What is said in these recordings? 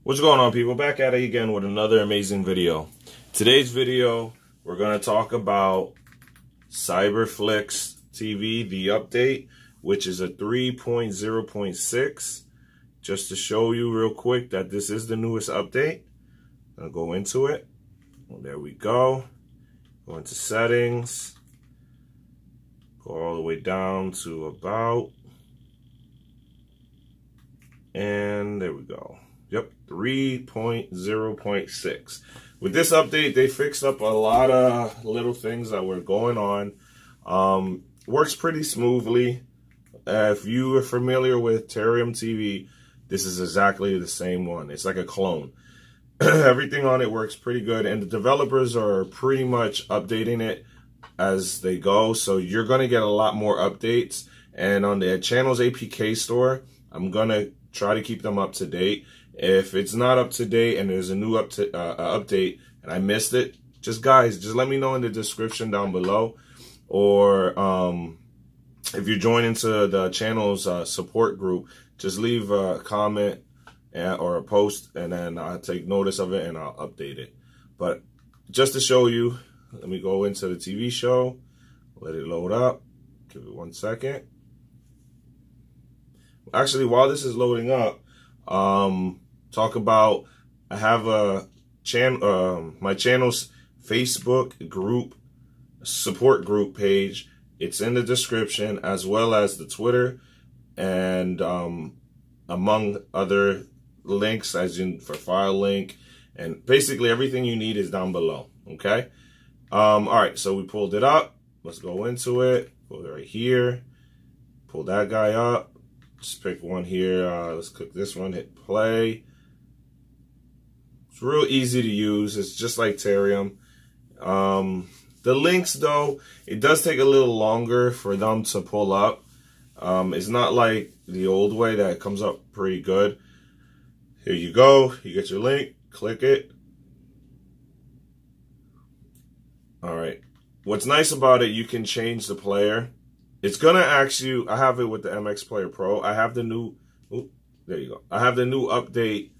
What's going on, people? Back at it again with another amazing video. Today's video, we're going to talk about Cyberflix TV, the update, which is a 3.0.6. Just to show you real quick that this is the newest update. I'll go into it. Well, there we go. Go into settings. Go all the way down to about. And there we go. Yep, 3.0.6. With this update, they fixed up a lot of little things that were going on. Works pretty smoothly. If you are familiar with Terrarium TV, this is exactly the same one. It's like a clone. Everything on it works pretty good, and the developers are pretty much updating it as they go. So you're going to get a lot more updates. And on the channel's APK store, I'm going to try to keep them up to date. If it's not up to date and there's a new update and I missed it, just let me know in the description down below. Or if you're joining to the channel's support group, just leave a comment or a post, and then I'll take notice of it and I'll update it. But just to show you, let me go into the TV show, let it load up. Give it 1 second. Actually, while this is loading up, talk about, I have a channel, my channel's Facebook group, support group page. It's in the description, as well as the Twitter, and among other links, as in for file link, and basically everything you need is down below. Okay. All right. So we pulled it up. Let's go into it. Pull it right here. Pull that guy up. Just pick one here. Let's click this one. Hit play. It's real easy to use. It's just like Terrarium. The links, though, it does take a little longer for them to pull up. It's not like the old way that it comes up pretty good. Here you go. You get your link. Click it. All right. What's nice about it, you can change the player. It's going to ask you, I have it with the MX Player Pro. I have the new, there you go. I have the new update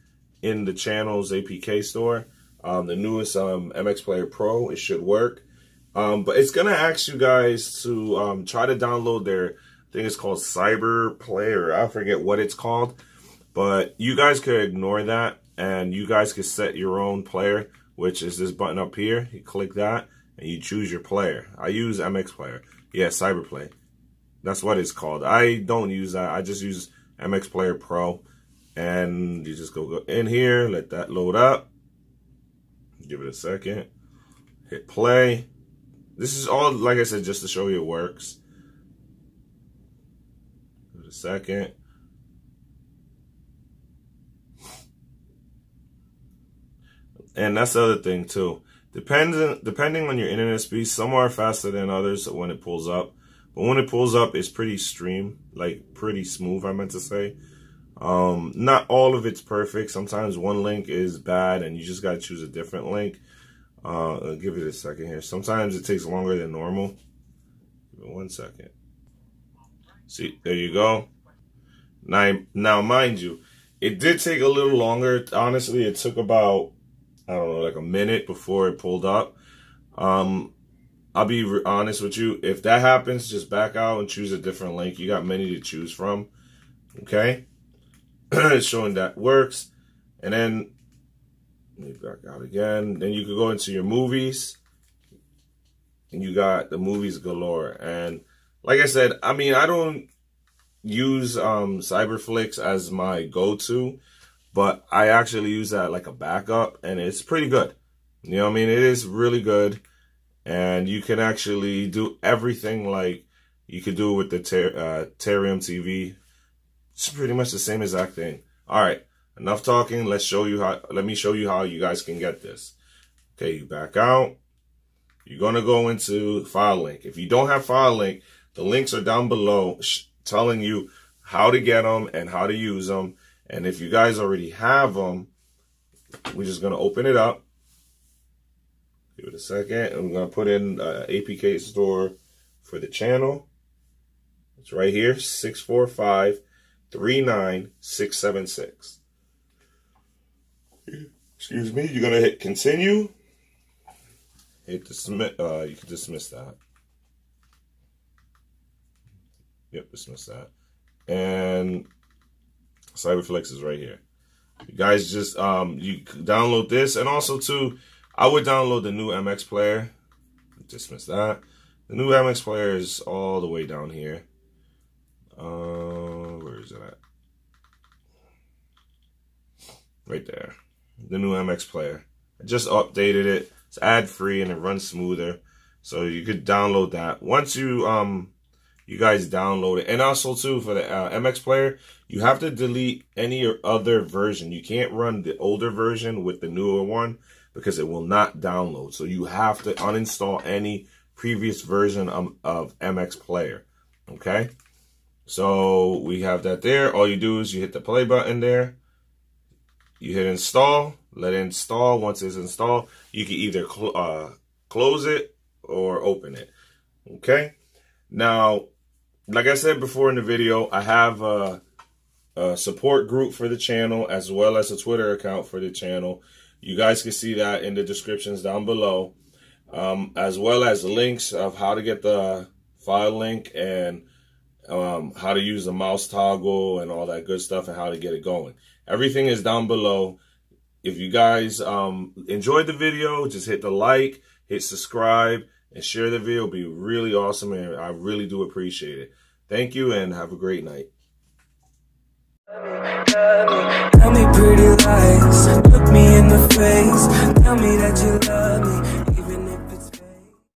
in the channel's APK store. The newest MX Player Pro, it should work. But it's going to ask you guys to try to download their, I think it's called Cyberplay, I forget what it's called. But you guys could ignore that, and you guys could set your own player, which is this button up here. You click that, and you choose your player. I use MX Player. Yeah, Cyberplay. That's what it's called. I don't use that. I just use MX Player Pro. And you just go in here, let that load up. Give it a second. Hit play. This is all, like I said, just to show you it works. Give it a second. And that's the other thing too. Depending on your internet speed, some are faster than others when it pulls up. But when it pulls up, it's pretty pretty smooth, I meant to say. Not all of it's perfect. Sometimes one link is bad and you just got to choose a different link. I'll give it a second here. Sometimes it takes longer than normal. Give it 1 second. See, there you go. Now, mind you, it did take a little longer. Honestly, it took about, I don't know, like a minute before it pulled up. I'll be honest with you. If that happens, just back out and choose a different link. You got many to choose from. Okay. It's showing that works. And then let me back out again. Then you could go into your movies. And you got the movies galore. And like I said, I mean, I don't use Cyberflix as my go-to, but I actually use that like a backup, and it's pretty good. You know what I mean? It is really good. And you can actually do everything like you could do with the Terrarium TV. It's pretty much the same exact thing. All right, enough talking. Let me show you how you guys can get this. Okay, you back out. You're gonna go into file link. If you don't have file link, the links are down below telling you how to get them and how to use them. And if you guys already have them, we're just gonna open it up. Give it a second. I'm going to put in APK store for the channel. It's right here, 645-39676. excuse me, you're gonna hit continue. Hit dismiss. You can dismiss that. Yep, dismiss that. And Cyberflix is right here. You guys just you download this, and also too, I would download the new MX player. Dismiss that. The new MX player is all the way down here. Where is it at? Right there. The new MX player. I just updated it. It's ad-free and it runs smoother. So you could download that. Once you you guys download it. And also too, for the MX player, you have to delete any other version. You can't run the older version with the newer one because it will not download. So you have to uninstall any previous version of MX player. Okay? So we have that there. All you do is you hit the play button there. You hit install. Let it install. Once it's installed, you can either close it or open it. Okay? Now, like I said before in the video, I have a support group for the channel as well as a Twitter account for the channel. You guys can see that in the descriptions down below, as well as links of how to get the file link and how to use the mouse toggle and all that good stuff and how to get it going. Everything is down below. If you guys enjoyed the video, just hit the like, hit subscribe, and share the video. It'll be really awesome, and I really do appreciate it. Thank you, and have a great night. Tell me pretty lies, look me in the face, tell me that you love me.